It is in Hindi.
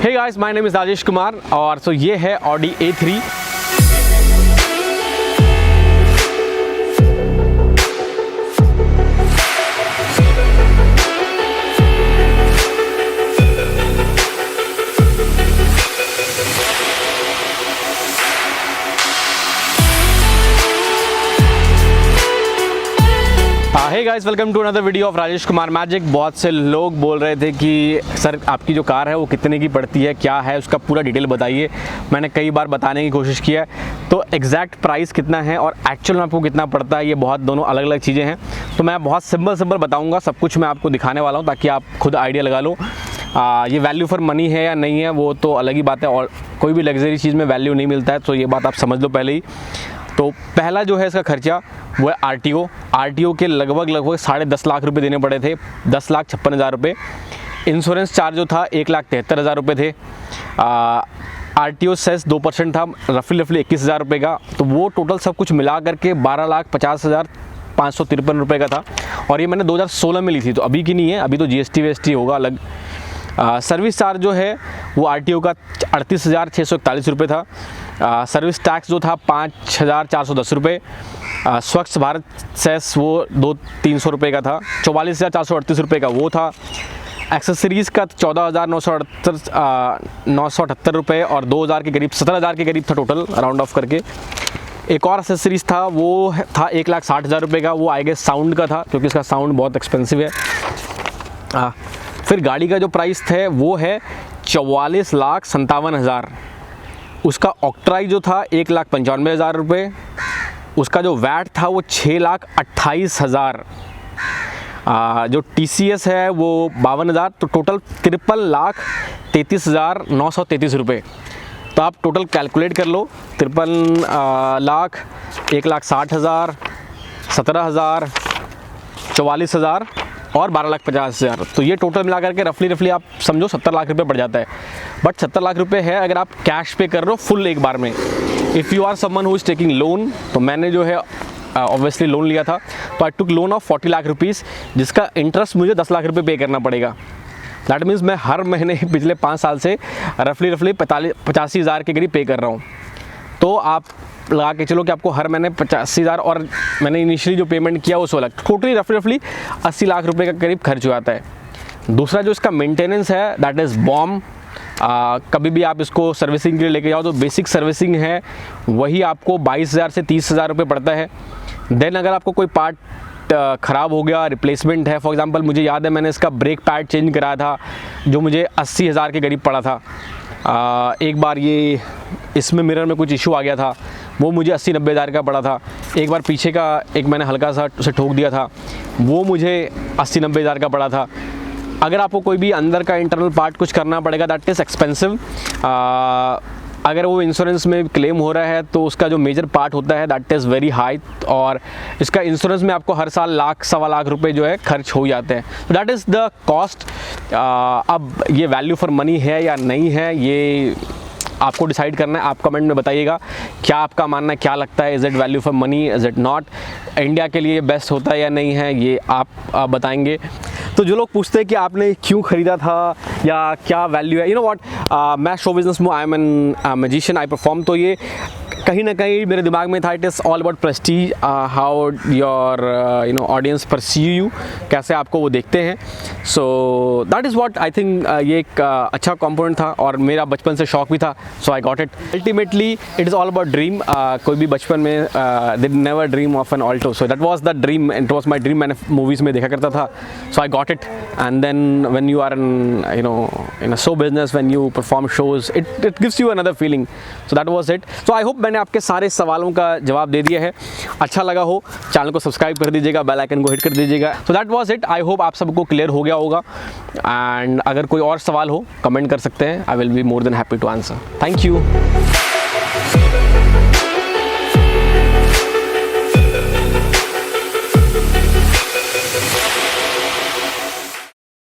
Hey guys, my name is Rajesh Kumar और सो ये है Audi A3। Hey guys, welcome to another video of Rajesh Kumar magic. बहुत से लोग बोल रहे थे कि सर आपकी जो कार है वो कितने की पड़ती है, क्या है उसका पूरा डिटेल बताइए। मैंने कई बार बताने की कोशिश किया है, तो एग्जैक्ट प्राइस कितना है और एक्चुअल में आपको कितना पड़ता है, ये बहुत दोनों अलग अलग चीज़ें हैं। तो मैं बहुत सिंपल बताऊँगा, सब कुछ मैं आपको दिखाने वाला हूँ ताकि आप खुद आइडिया लगा लो। ये वैल्यू फॉर मनी है या नहीं है वो तो अलग ही बात है, और कोई भी लग्जरी चीज़ में वैल्यू नहीं मिलता है, तो ये बात आप समझ लो पहले ही। तो पहला जो है इसका खर्चा वो है आरटीओ के लगभग 10.5 लाख रुपए देने पड़े थे, 10,56,000 रुपये। इंश्योरेंस चार्ज जो था 1,73,000 रुपये थे। आरटीओ सेस 2% था, रफली 21,000 रुपये का। तो वो टोटल सब कुछ मिला करके 12,50,553 रुपये का था। और ये मैंने 2016 में ली थी, तो अभी की नहीं है, अभी तो जीएसटी वीएसटी होगा अलग। सर्विस चार्ज जो है वो आरटीओ का 38,641 रुपये था। सर्विस टैक्स जो था 5,410 रुपये। स्वच्छ भारत सेस वो 200-300 रुपये का था। 44,438 रुपये का वो था। एक्सेसरीज़ का 14,978 रुपये और 2,000 के करीब, 17,000 के करीब था टोटल राउंड ऑफ करके। एक और एक्सेसरीज़ था वो था 1,60,000 रुपये का, वो आई गेस साउंड का था, क्योंकि इसका साउंड बहुत एक्सपेंसिव है। फिर गाड़ी का जो प्राइस है वो है 44,57,000। उसका ऑक्ट्राई जो था 1,95,000 रुपये। उसका जो वैट था वो 6,28,000। जो TCS है वो 52,000। तो टोटल 53,33,933 रुपये। तो आप टोटल कैलकुलेट कर लो, 53 लाख, 1,60,000, 17,000, 44,000 और 12,50,000। तो ये टोटल मिला करके रफली आप समझो 70 लाख रुपये पड़ जाता है। बट 70 लाख रुपये है अगर आप कैश पे कर रहे हो फुल एक बार में। If you are someone who is taking loan, तो मैंने जो है ऑब्वियसली लोन लिया था, तो I took loan of 40 lakh rupees, जिसका इंटरेस्ट मुझे 10 लाख रुपये पे करना पड़ेगा। दैट मीन्स मैं हर महीने पिछले 5 साल से रफली 85,000 के करीब पे कर रहा हूँ। तो आप लगा के चलो कि आपको हर महीने 85,000, और मैंने इनिशियली जो पेमेंट किया वो 16, टोटली रफली 80 लाख रुपए का करीब खर्च हो जाता है। दूसरा जो इसका मेंटेनेंस है दैट इज़ बॉम्ब। कभी भी आप इसको सर्विसिंग के लिए लेके जाओ तो बेसिक सर्विसिंग है वही आपको 22,000 से 30,000 रुपये पड़ता है। देन अगर आपको कोई पार्ट ख़राब हो गया, रिप्लेसमेंट है, फॉर एग्जांपल मुझे याद है मैंने इसका ब्रेक पैड चेंज कराया था जो मुझे 80,000 के करीब पड़ा था। एक बार ये इसमें मिरर में कुछ इशू आ गया था, वो मुझे 80-90,000 का पड़ा था। एक बार पीछे का एक मैंने हल्का सा उसे ठोक दिया था, वो मुझे 80-90,000 का पड़ा था। अगर आपको कोई भी अंदर का इंटरनल पार्ट कुछ करना पड़ेगा दैट इज़ एक्सपेंसिव। अगर वो इंश्योरेंस में क्लेम हो रहा है तो उसका जो मेजर पार्ट होता है दैट इज़ वेरी हाई, और इसका इंश्योरेंस में आपको हर साल लाख सवा लाख रुपए जो है खर्च हो जाते हैं। That is the cost. अब ये वैल्यू फॉर मनी है या नहीं है ये आपको डिसाइड करना है। आप कमेंट में बताइएगा क्या आपका मानना है, क्या लगता है, is it value for money, is it not. India के लिए बेस्ट होता है या नहीं है ये आप बताएंगे। तो जो लोग पूछते हैं कि आपने क्यों ख़रीदा था या क्या वैल्यू है, यू नो व्हाट, मैं शो बिजनेस में I am an magician, I perform. तो ये कहीं ना कहीं मेरे दिमाग में था, it is all about prestige, how your audience perceive you, कैसे आपको वो देखते हैं। So that is what I think. ये एक अच्छा कंपोनेंट था और मेरा बचपन से शौक भी था, so I got it. Ultimately it is all about dream. कोई भी बचपन में did never dream of an Alto, so that was the dream, it was my dream. मैंने मूवीज़ में देखा करता था, so I got it. And then when you are in show business, when you perform shows, it gives you another feeling. So that was it. So I hope मैंने आपके सारे सवालों का जवाब दे दिया है। अच्छा लगा हो चैनल को सब्सक्राइब कर दीजिएगा, बेल आइकन को हिट कर दीजिएगा। So that was it. I hope आप सबको क्लियर हो गया होगा। एंड अगर कोई और सवाल हो कमेंट कर सकते हैं, I will be more than happy to answer. Thank you.